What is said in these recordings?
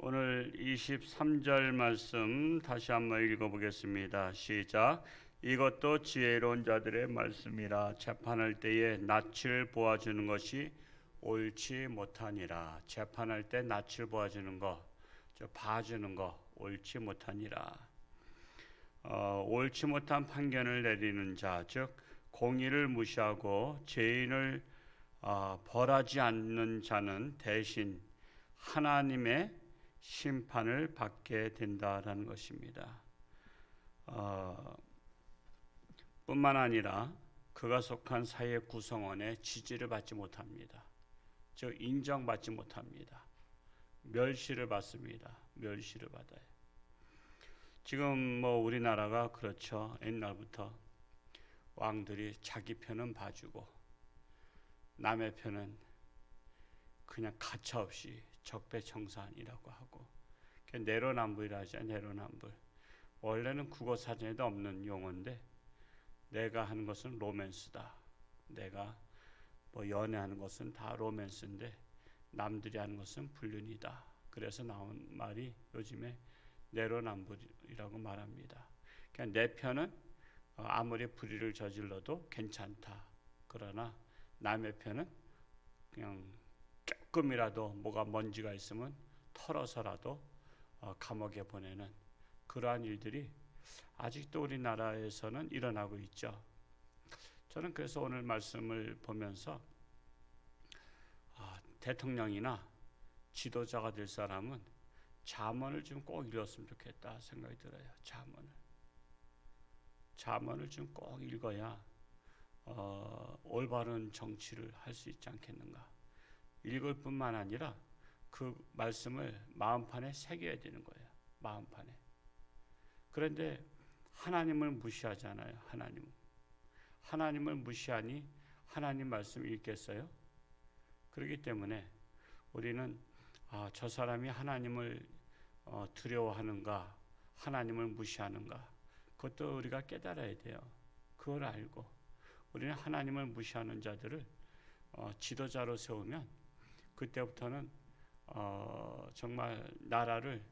오늘 23절 말씀 다시 한번 읽어보겠습니다. 시작. 이것도 지혜로운 자들의 말씀이라. 재판할 때에 낯을 보아주는 것이 옳지 못하니라. 재판할 때 낯을 보아주는 거, 봐주는 거 옳지 못하니라. 옳지 못한 판결을 내리는 자, 즉 공의를 무시하고 죄인을 벌하지 않는 자는 대신 하나님의 심판을 받게 된다라는 것입니다. 뿐만 아니라 그가 속한 사회 구성원의 지지를 받지 못합니다. 즉 인정받지 못합니다. 멸시를 받습니다. 멸시를 받아요. 지금 우리나라가 그렇죠. 옛날부터 왕들이 자기 편은 봐주고 남의 편은 그냥 가차없이 적폐청산이라고 하고, 내로남불이라 하죠. 내로남불. 원래는 국어사전에도 없는 용어인데 내가 하는 것은 로맨스다. 내가 연애하는 것은 다 로맨스인데 남들이 하는 것은 불륜이다. 그래서 나온 말이 요즘에 내로남불이라고 말합니다. 그러니까 내 편은 아무리 불의를 저질러도 괜찮다. 그러나 남의 편은 그냥 조금이라도 뭐가 먼지가 있으면 털어서라도 감옥에 보내는 그러한 일들이 아직도 우리나라에서는 일어나고 있죠. 저는 그래서 오늘 말씀을 보면서 대통령이나 지도자가 될 사람은 잠언을 좀 꼭 읽었으면 좋겠다 생각이 들어요. 잠언을 좀 꼭 읽어야 올바른 정치를 할 수 있지 않겠는가. 읽을 뿐만 아니라 그 말씀을 마음판에 새겨야 되는 거예요. 마음판에. 그런데 하나님을 무시하잖아요. 하나님을 무시하니 하나님 말씀 읽겠어요? 그렇기 때문에 우리는 저 사람이 하나님을 두려워하는가, 하나님을 무시하는가, 그것도 우리가 깨달아야 돼요. 그걸 알고 우리는 하나님을 무시하는 자들을 지도자로 세우면 그때부터는 정말 나라를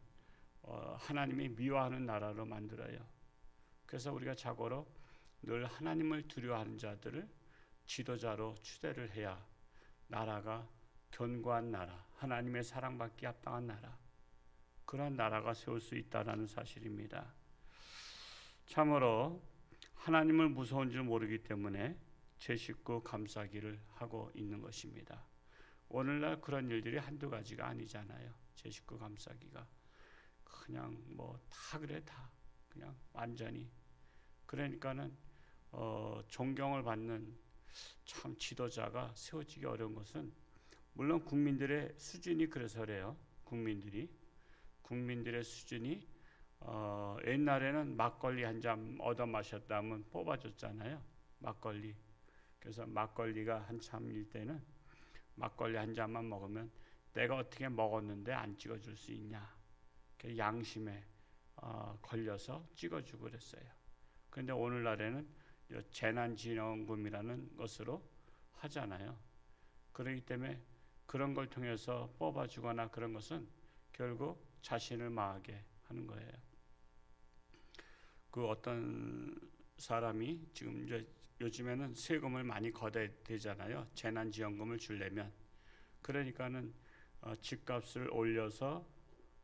하나님이 미워하는 나라로 만들어요. 그래서 우리가 자고로 늘 하나님을 두려워하는 자들을 지도자로 추대를 해야 나라가 견고한 나라, 하나님의 사랑받기 합당한 나라, 그런 나라가 세울 수 있다는 사실입니다. 참으로 하나님을 무서운 줄 모르기 때문에 제 식구 감싸기를 하고 있는 것입니다. 오늘날 그런 일들이 한두 가지가 아니잖아요. 제 식구 감싸기가 그냥 다 그래, 다 그냥 완전히. 그러니까는 존경을 받는 참 지도자가 세워지기 어려운 것은 물론 국민들의 수준이 그래서래요. 국민들의 수준이 옛날에는 막걸리 한 잔 얻어 마셨다면 뽑아줬잖아요. 막걸리. 그래서 막걸리가 한참일 때는 막걸리 한 잔만 먹으면 내가 어떻게 먹었는데 안 찍어줄 수 있냐. 양심에 걸려서 찍어주고 그랬어요. 그런데 오늘날에는 재난지원금이라는 것으로 하잖아요. 그렇기 때문에 그런 걸 통해서 뽑아주거나 그런 것은 결국 자신을 망하게 하는 거예요. 그 어떤 사람이 지금 이제 요즘에는 세금을 많이 걷어야 되잖아요. 재난지원금을 주려면. 그러니까는 집값을 올려서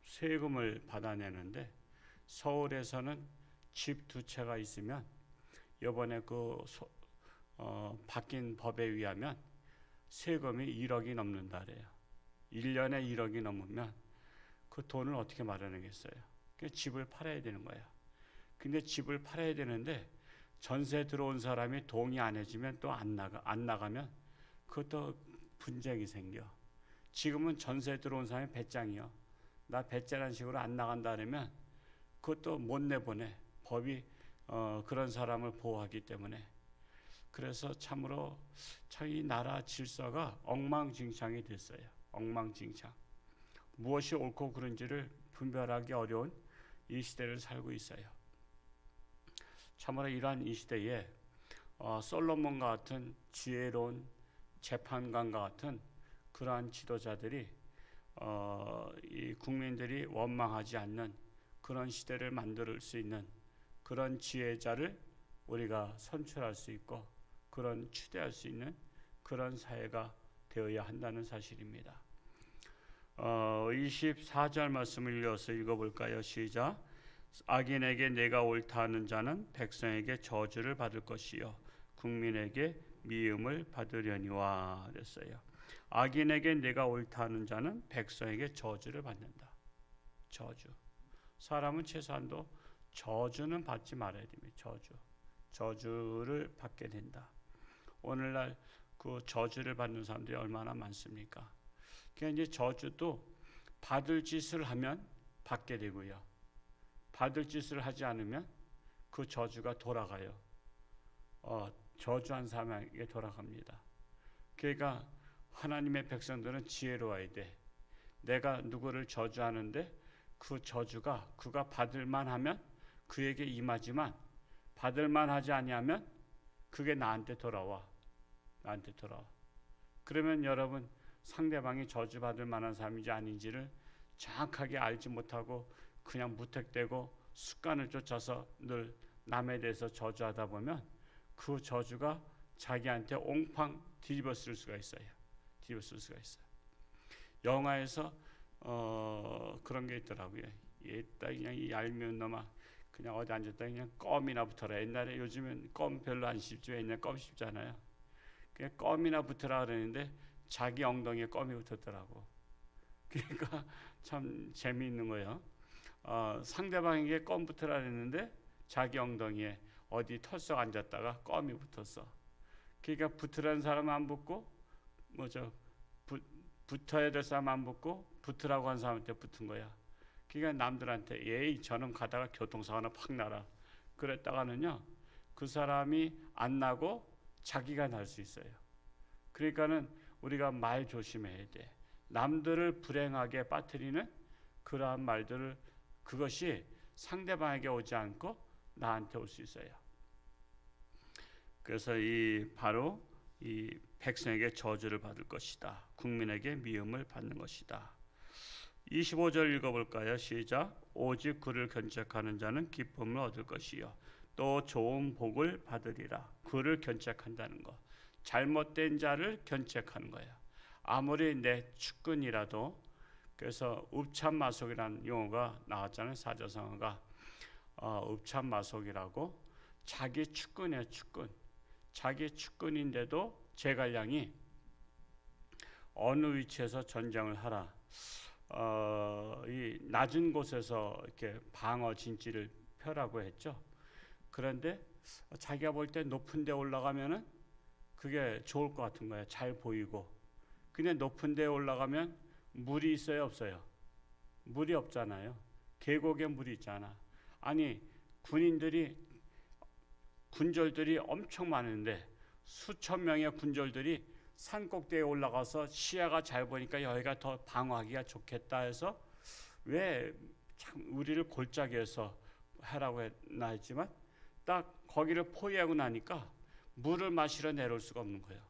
세금을 받아내는데 서울에서는 집 두 채가 있으면 이번에 바뀐 법에 의하면 세금이 1억이 넘는다래요. 1년에 1억이 넘으면 그 돈을 어떻게 마련하겠어요? 그러니까 집을 팔아야 되는 거야. 근데 집을 팔아야 되는데 전세 들어온 사람이 동의 안 해주면 또 안 나가면 그것도 분쟁이 생겨. 지금은 전세 들어온 사람이 배짱이요. 나 배째라는 식으로 안 나간다 그러면 그것도 못 내보내. 법이 그런 사람을 보호하기 때문에. 그래서 참으로 이 나라 질서가 엉망진창이 됐어요. 엉망진창. 무엇이 옳고 그른지를 분별하기 어려운 이 시대를 살고 있어요. 참으로 이러한 이 시대에 솔로몬과 같은 지혜로운 재판관과 같은 그러한 지도자들이 이 국민들이 원망하지 않는 그런 시대를 만들 수 있는 그런 지혜자를 우리가 선출할 수 있고 그런 추대할 수 있는 그런 사회가 되어야 한다는 사실입니다. 24절 말씀을 이어서 읽어볼까요? 시작. 악인에게 내가 옳다 하는 자는 백성에게 저주를 받을 것이요 국민에게 미움을 받으려니와 그랬어요. 악인에게 내가 옳다 하는 자는 백성에게 저주를 받는다. 저주. 사람은 최소한도 저주는 받지 말아야 됩니다. 저주를 받게 된다. 오늘날 그 저주를 받는 사람들이 얼마나 많습니까? 그러니까 이제 저주도 받을 짓을 하면 받게 되고요. 받을 짓을 하지 않으면 그 저주가 돌아가요. 저주한 사람에게 돌아갑니다. 그러니까 하나님의 백성들은 지혜로워야 돼. 내가 누구를 저주하는데 그 저주가 그가 받을만 하면 그에게 임하지만 받을만 하지 아니하면 그게 나한테 돌아와. 그러면 여러분 상대방이 저주받을 만한 사람인지 아닌지를 정확하게 알지 못하고 그냥 무턱대고 습관을 쫓아서 늘 남에 대해서 저주하다 보면 그 저주가 자기한테 옹팡 뒤집어쓸 수가 있어요. 영화에서 그런 게 있더라고요. 얘딱 그냥 이 얄미운 놈아 그냥 어디 앉았다 그냥 껌이나 붙어라. 옛날에 요즘은 껌 별로 안 씹죠. 옛날 껌 씹잖아요. 그냥 껌이나 붙으라 그러는데 자기 엉덩이에 껌이 붙었더라고. 그러니까 참 재미있는 거예요. 상대방에게 껌 붙으라 그랬는데 자기 엉덩이에 어디 털썩 앉았다가 껌이 붙었어. 그러니까 붙으라는 사람 안 붙고 붙어야 될 사람 안 붙고 붙으라고 한 사람한테 붙은 거야. 그러니까 남들한테 예이 저놈 가다가 교통사고나 팍 나라 그랬다가는요 그 사람이 안 나고 자기가 날 수 있어요. 그러니까는 우리가 말 조심해야 돼. 남들을 불행하게 빠뜨리는 그러한 말들을 그것이 상대방에게 오지 않고 나한테 올 수 있어요. 그래서 바로 이 백성에게 저주를 받을 것이다. 국민에게 미움을 받는 것이다. 25절 읽어볼까요? 시작. 오직 그를 견책하는 자는 기쁨을 얻을 것이요 또 좋은 복을 받으리라. 그를 견책한다는 것. 잘못된 자를 견책하는 거예요. 아무리 내 측근이라도. 그래서 읍참마속이라는 용어가 나왔잖아요. 사자성어가 읍참마속이라고 자기 측근이에요. 자기 측근인데도 제갈량이 어느 위치에서 전쟁을 하라. 이 낮은 곳에서 이렇게 방어 진지를 펴라고 했죠. 그런데 자기가 볼 때 높은 데 올라가면은 그게 좋을 것 같은 거예요. 잘 보이고. 근데 높은 데 올라가면 물이 있어요, 없어요? 물이 없잖아요. 계곡에 물이 있잖아. 아니 군졸들이 엄청 많은데 수천 명의 군졸들이 산 꼭대기에 올라가서 시야가 잘 보니까 여기가 더 방어하기가 좋겠다 해서 왜 참 우리를 골짜기에서 하라고 했지만 딱 거기를 포위하고 나니까 물을 마시러 내려올 수가 없는 거예요.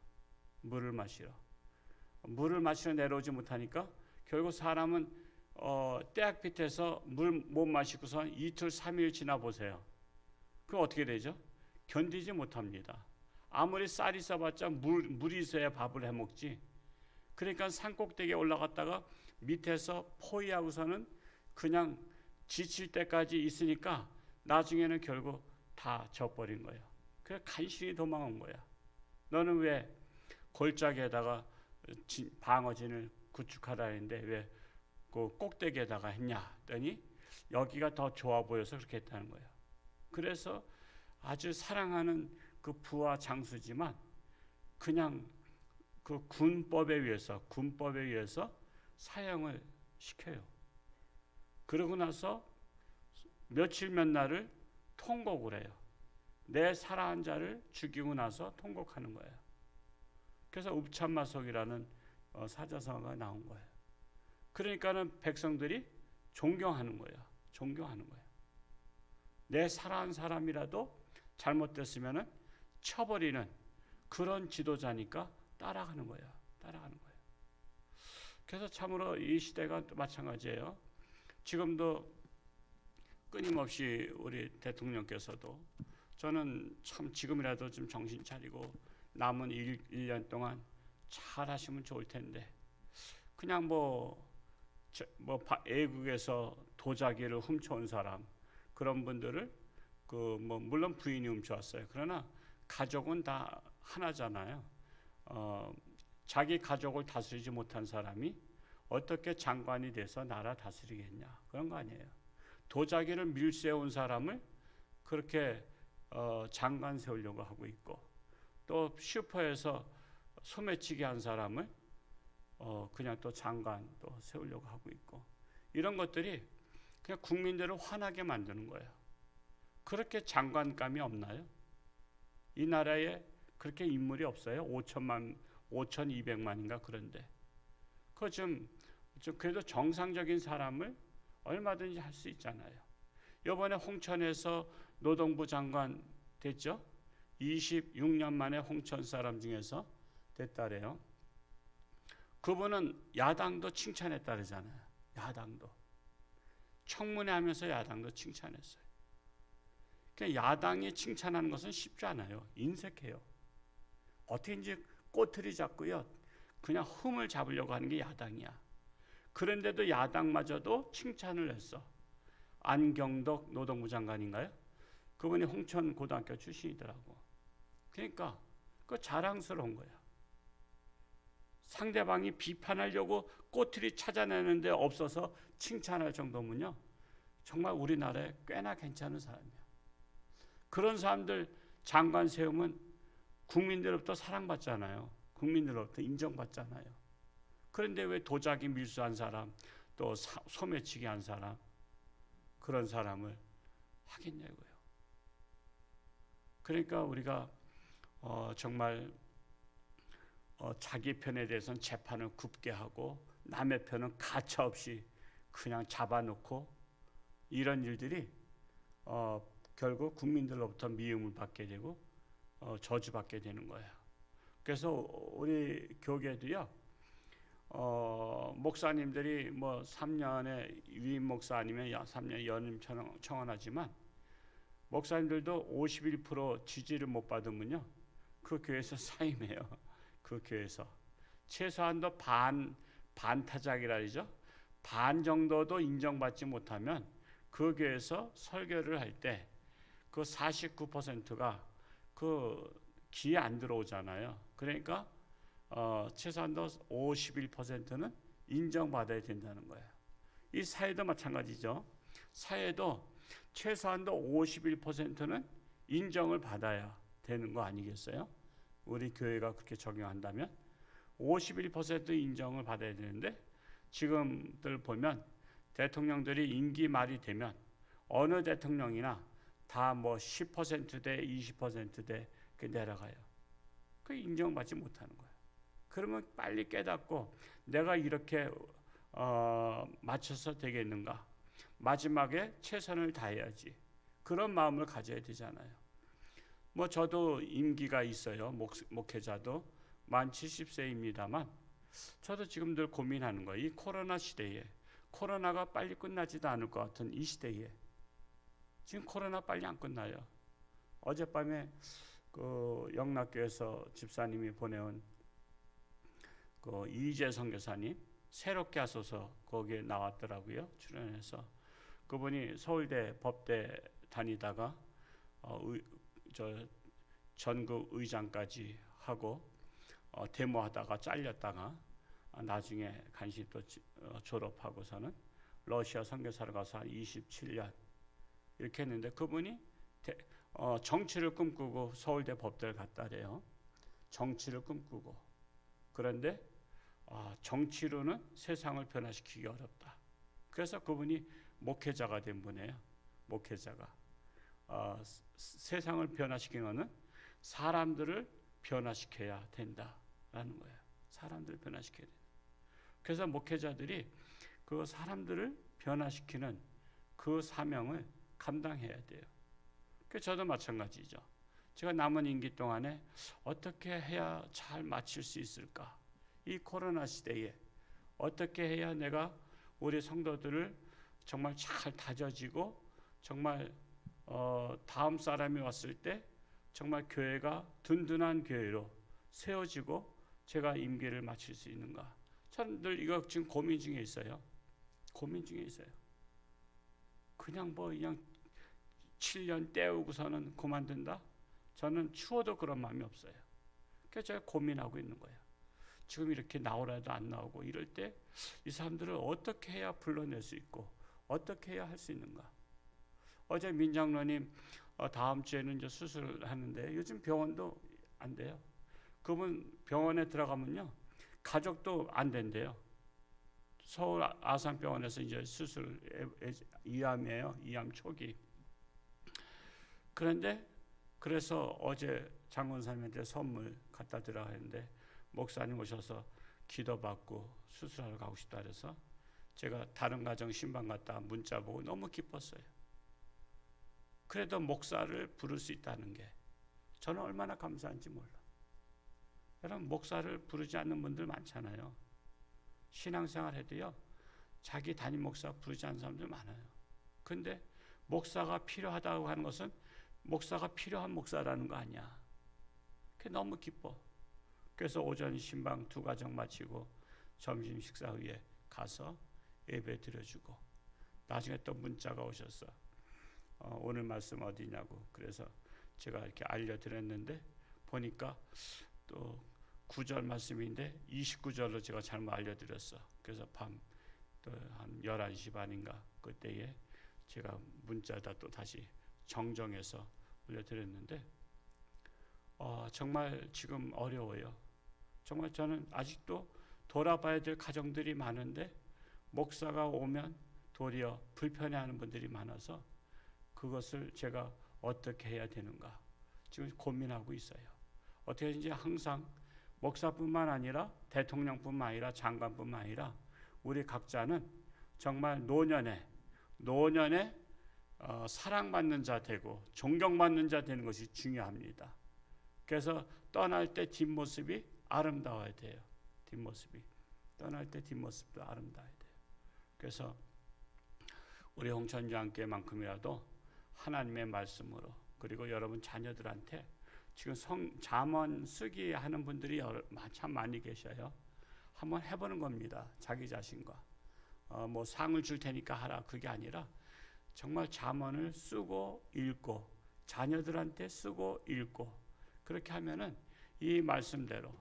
물을 마시러 내려오지 못하니까 결국 사람은 떼약 밑에서 물 못 마시고서 이틀 3일 지나 보세요. 그럼 어떻게 되죠? 견디지 못합니다. 아무리 쌀이 써봤자 물이 있어야 밥을 해먹지. 그러니까 산꼭대기에 올라갔다가 밑에서 포위하고서는 그냥 지칠 때까지 있으니까 나중에는 결국 다 져버린 거예요. 그래서 간신히 도망온 거야. 너는 왜 골짜기에다가 방어진을 구축하라 했는데 왜 그 꼭대기에다가 했냐 했더니 여기가 더 좋아 보여서 그렇게 했다는 거예요. 그래서 아주 사랑하는 그 부하 장수지만 그냥 그 군법에 의해서 사형을 시켜요. 그러고 나서 며칠 몇 날을 통곡을 해요. 내 사랑한 자를 죽이고 나서 통곡하는 거예요. 그래서 읍참마속이라는 사자성어가 나온 거예요. 그러니까는 백성들이 존경하는 거예요. 내 사랑한 사람이라도 잘못됐으면은 쳐버리는 그런 지도자니까 따라가는 거예요. 그래서 참으로 이 시대가 마찬가지예요. 지금도 끊임없이 우리 대통령께서도 저는 참 지금이라도 좀 정신 차리고 남은 1년 동안 잘 하시면 좋을 텐데 그냥 애국에서 도자기를 훔쳐온 사람 그런 분들을 물론 부인이 훔쳐왔어요. 그러나 가족은 다 하나잖아요. 자기 가족을 다스리지 못한 사람이 어떻게 장관이 돼서 나라 다스리겠냐 그런 거 아니에요. 도자기를 밀세운 사람을 그렇게 장관 세우려고 하고 있고 또 슈퍼에서 소매치기 한 사람을 그냥 또 장관 또 세우려고 하고 있고 이런 것들이 그냥 국민들을 화나게 만드는 거예요. 그렇게 장관감이 없나요? 이 나라에 그렇게 인물이 없어요. 5,200만인가 그런데 그거 좀 그래도 정상적인 사람을 얼마든지 할 수 있잖아요. 이번에 홍천에서 노동부 장관 됐죠? 26년 만에 홍천 사람 중에서 됐다래요. 그분은 야당도 칭찬했다 그러잖아요. 야당도 청문회 하면서 야당도 칭찬했어요. 그러니까 야당이 칭찬하는 것은 쉽지 않아요. 인색해요. 어떻게 이제 꼬투리 잡고요. 그냥 흠을 잡으려고 하는 게 야당이야. 그런데도 야당마저도 칭찬을 했어. 안경덕 노동부 장관인가요? 그분이 홍천 고등학교 출신이더라고. 그러니까 그 자랑스러운 거야. 상대방이 비판하려고 꼬투리 찾아내는데 없어서 칭찬할 정도면요. 정말 우리나라에 꽤나 괜찮은 사람이야. 그런 사람들 장관 세우면 국민들로부터 사랑받잖아요. 국민들로부터 인정받잖아요. 그런데 왜 도자기 밀수한 사람, 또 소매치기 한 사람, 그런 사람을 하겠냐고요. 그러니까 우리가 정말 자기 편에 대해서는 재판을 굽게 하고 남의 편은 가차없이 그냥 잡아놓고 이런 일들이 결국 국민들로부터 미움을 받게 되고 저주받게 되는 거예요. 그래서 우리 교계도요. 목사님들이 3년에 위임 목사 아니면 3년 연임 청원하지만 목사님들도 51% 지지를 못 받으면요. 그 교회에서 사임해요. 그 교회에서 최소한도 반타작이라 그러죠. 반 정도도 인정받지 못하면 그 교회에서 설교를 할 때 그 49%가 그 귀에 안 들어오잖아요. 그러니까 최소한도 51%는 인정받아야 된다는 거예요. 이 사회도 마찬가지죠. 사회도 최소한도 51%는 인정을 받아야 되는 거 아니겠어요? 우리 교회가 그렇게 적용한다면 51% 인정을 받아야 되는데 지금들 보면 대통령들이 임기 말이 되면 어느 대통령이나 다 10%대 20%대 내려가요. 그 인정받지 못하는 거예요. 그러면 빨리 깨닫고 내가 이렇게 맞춰서 되겠는가? 마지막에 최선을 다해야지. 그런 마음을 가져야 되잖아요. 저도 임기가 있어요. 목회자도 만 70세입니다만 저도 지금 늘 고민하는 거예요. 이 코로나 시대에 코로나가 빨리 끝나지도 않을 것 같은 이 시대에 지금 코로나 빨리 안 끝나요. 어젯밤에 그 영락교에서 집사님이 보내온 그 이재 선교사님 새롭게 하소서 거기에 나왔더라고요. 출연해서 그분이 서울대 법대 다니다가 전국 의장까지 하고 데모하다가 잘렸다가 나중에 간신히 또 졸업하고서는 러시아 선교사를 가서 한 27년 이렇게 했는데 그분이 정치를 꿈꾸고 서울대 법대를 갔다래요. 정치를 꿈꾸고 그런데 정치로는 세상을 변화시키기 어렵다. 그래서 그분이 목회자가 된 분이에요. 목회자가 세상을 변화시키는 것은 사람들을 변화시켜야 된다라는 거예요. 사람들을 변화시켜야 된다. 그래서 목회자들이 그 사람들을 변화시키는 그 사명을 감당해야 돼요. 저도 마찬가지죠. 제가 남은 임기 동안에 어떻게 해야 잘 마칠 수 있을까? 이 코로나 시대에 어떻게 해야 내가 우리 성도들을 정말 잘 다져지고 정말 다음 사람이 왔을 때 정말 교회가 든든한 교회로 세워지고 제가 임기를 마칠 수 있는가. 저는 늘 이거 지금 고민 중에 있어요. 고민 중에 있어요. 그냥 7년 때우고서는 그만둔다? 저는 추워도 그런 마음이 없어요. 그래서 제가 고민하고 있는 거예요. 지금 이렇게 나오라도 안 나오고 이럴 때 이 사람들을 어떻게 해야 불러낼 수 있고 어떻게 해야 할 수 있는가. 어제 민장로님 다음 주에는 이제 수술을 하는데 요즘 병원도 안 돼요. 그분 병원에 들어가면요 가족도 안 된대요. 서울 아산병원에서 이제 수술 이암이에요. 이암 초기. 그런데 그래서 어제 장원사님한테 선물 갖다 드려 했는데 목사님 오셔서 기도받고 수술하러 가고 싶다 그래서 제가 다른 가정 신방 갔다 문자 보고 너무 기뻤어요. 그래도 목사를 부를 수 있다는 게 저는 얼마나 감사한지 몰라. 여러분 목사를 부르지 않는 분들 많잖아요. 신앙생활 해도요 자기 담임 목사 부르지 않는 사람들 많아요. 근데 목사가 필요하다고 하는 것은 목사가 필요한 목사라는 거 아니야. 그게 너무 기뻐. 그래서 오전 신방 2가정 마치고 점심 식사 후에 가서 예배 드려주고 나중에 또 문자가 오셔서 오늘 말씀 어디냐고. 그래서 제가 이렇게 알려드렸는데 보니까 또 9절 말씀인데 29절로 제가 잘못 알려드렸어. 그래서 밤 또 한 11시 반인가 그때에 제가 문자다 또 다시 정정해서 올려드렸는데 정말 지금 어려워요. 정말 저는 아직도 돌아봐야 될 가정들이 많은데 목사가 오면 도리어 불편해하는 분들이 많아서 그것을 제가 어떻게 해야 되는가 지금 고민하고 있어요. 어떻게 이제 항상 목사뿐만 아니라 대통령뿐만 아니라 장관뿐만 아니라 우리 각자는 정말 노년에 사랑받는 자 되고 존경받는 자 되는 것이 중요합니다. 그래서 떠날 때 뒷모습이 아름다워야 돼요. 뒷모습이 떠날 때 뒷모습도 아름다워야 돼요. 그래서 우리 홍천주안교회만큼이라도 하나님의 말씀으로 그리고 여러분 자녀들한테 지금 잠언 쓰기 하는 분들이 참 많이 계셔요. 한번 해보는 겁니다. 자기 자신과 뭐 상을 줄 테니까 하라 그게 아니라 정말 잠언을 쓰고 읽고 자녀들한테 쓰고 읽고 그렇게 하면은 이 말씀대로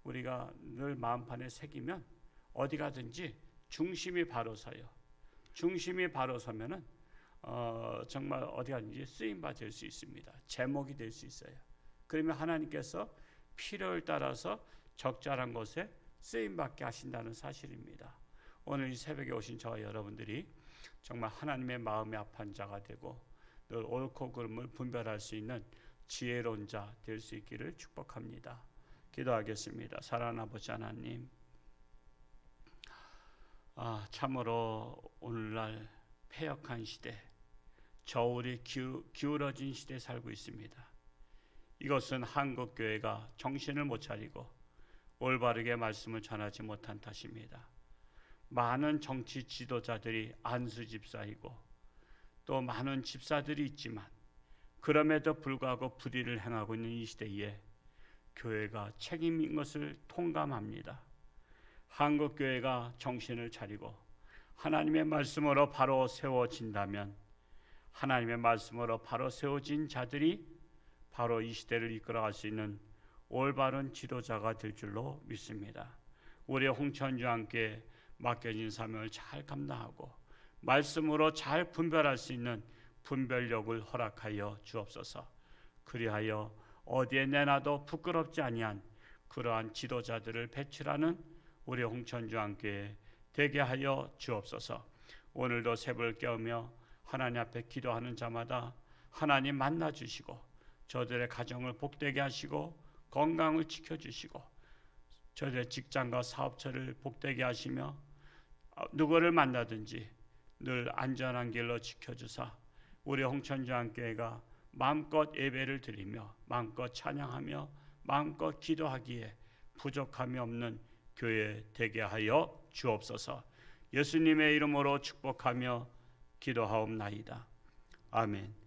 우리가 늘 마음판에 새기면 어디 가든지 중심이 바로 서요. 중심이 바로 서면은 정말 어디 가든지 쓰임바 될 수 있습니다. 제목이 될 수 있어요. 그러면 하나님께서 필요를 따라서 적절한 곳에 쓰임받게 하신다는 사실입니다. 오늘 이 새벽에 오신 저와 여러분들이 정말 하나님의 마음에 합한 자가 되고 늘 옳고 그름을 분별할 수 있는 지혜로운 자 될 수 있기를 축복합니다. 기도하겠습니다. 사랑하는 아버지 하나님, 참으로 오늘날 패역한 시대, 저울이 기울어진 시대에 살고 있습니다. 이것은 한국교회가 정신을 못 차리고 올바르게 말씀을 전하지 못한 탓입니다. 많은 정치 지도자들이 안수 집사이고 또 많은 집사들이 있지만 그럼에도 불구하고 불의를 행하고 있는 이 시대에 교회가 책임인 것을 통감합니다. 한국교회가 정신을 차리고 하나님의 말씀으로 바로 세워진다면 하나님의 말씀으로 바로 세워진 자들이 바로 이 시대를 이끌어갈 수 있는 올바른 지도자가 될 줄로 믿습니다. 우리 홍천주안교회 맡겨진 사명을 잘 감당하고 말씀으로 잘 분별할 수 있는 분별력을 허락하여 주옵소서. 그리하여 어디에 내놔도 부끄럽지 아니한 그러한 지도자들을 배출하는 우리 홍천주안교회 되게 하여 주옵소서. 오늘도 새벽을 깨우며 하나님 앞에 기도하는 자마다 하나님 만나 주시고 저들의 가정을 복되게 하시고 건강을 지켜주시고 저들의 직장과 사업처를 복되게 하시며 누구를 만나든지 늘 안전한 길로 지켜주사 우리 홍천주안교회가 마음껏 예배를 드리며 마음껏 찬양하며 마음껏 기도하기에 부족함이 없는 교회 되게 하여 주옵소서. 예수님의 이름으로 축복하며 기도하옵나이다. 아멘.